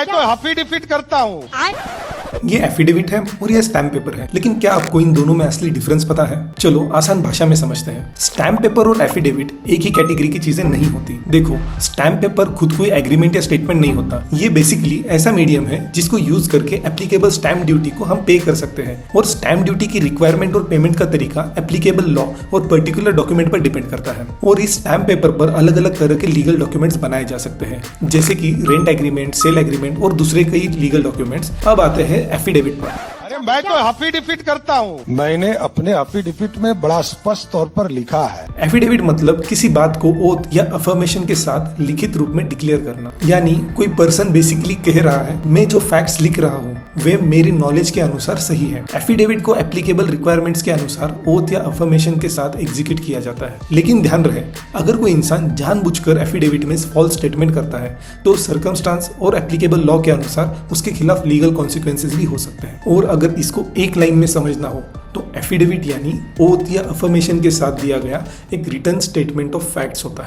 तो एफिडेविट करता हूँ। ये एफिडेविट है और ये स्टैम्प पेपर है, लेकिन क्या आपको इन दोनों में असली डिफरेंस पता है? चलो आसान भाषा में समझते हैं। स्टैम्प पेपर और एफिडेविट एक ही कैटेगरी की चीजें नहीं होती। देखो, स्टैम्प पेपर खुद कोई एग्रीमेंट या स्टेटमेंट नहीं होता। ये बेसिकली ऐसा मीडियम है जिसको यूज करके एप्लीकेबल स्टैम्प ड्यूटी को हम पे कर सकते हैं, और स्टैम्प ड्यूटी की रिक्वायरमेंट और पेमेंट का तरीका एप्लीकेबल लॉ और पर्टिकुलर डॉक्यूमेंट पर डिपेंड करता है। और इस स्टैम्प पेपर पर अलग अलग तरह के लीगल डॉक्यूमेंट्स बनाए जा सकते हैं, जैसे कि रेंट एग्रीमेंट, सेल एग्रीमेंट और दूसरे कई लीगल डॉक्यूमेंट्स। अब आते हैं एफिडेविट पर। अरे मैं तो एफिडेविट करता हूँ। मैंने अपने एफिडेविट में बड़ा स्पष्ट तौर पर लिखा है। एफिडेविट मतलब किसी बात को ओथ या अफर्मेशन के साथ लिखित रूप में डिक्लेयर करना। यानी कोई पर्सन बेसिकली कह रहा है, मैं जो फैक्ट्स लिख रहा हूँ वे मेरी नॉलेज के अनुसार सही है। एफिडेविट को एप्लीकेबल रिक्वायरमेंट्स के अनुसार ओथ या अफर्मेशन के साथ एग्जीक्यूट किया जाता है। लेकिन ध्यान रहे, अगर कोई इंसान जानबूझकर एफिडेविट में फॉल्स स्टेटमेंट करता है तो सर्कमस्टांस और एप्लीकेबल लॉ के अनुसार उसके खिलाफ लीगल कॉन्सिक्वेंसेज भी हो सकते हैं। और अगर इसको एक लाइन में समझना हो तो एफिडेविट यानी ओथ या अफर्मेशन के साथ दिया गया एक रिटन स्टेटमेंट ऑफ फैक्ट्स होता है।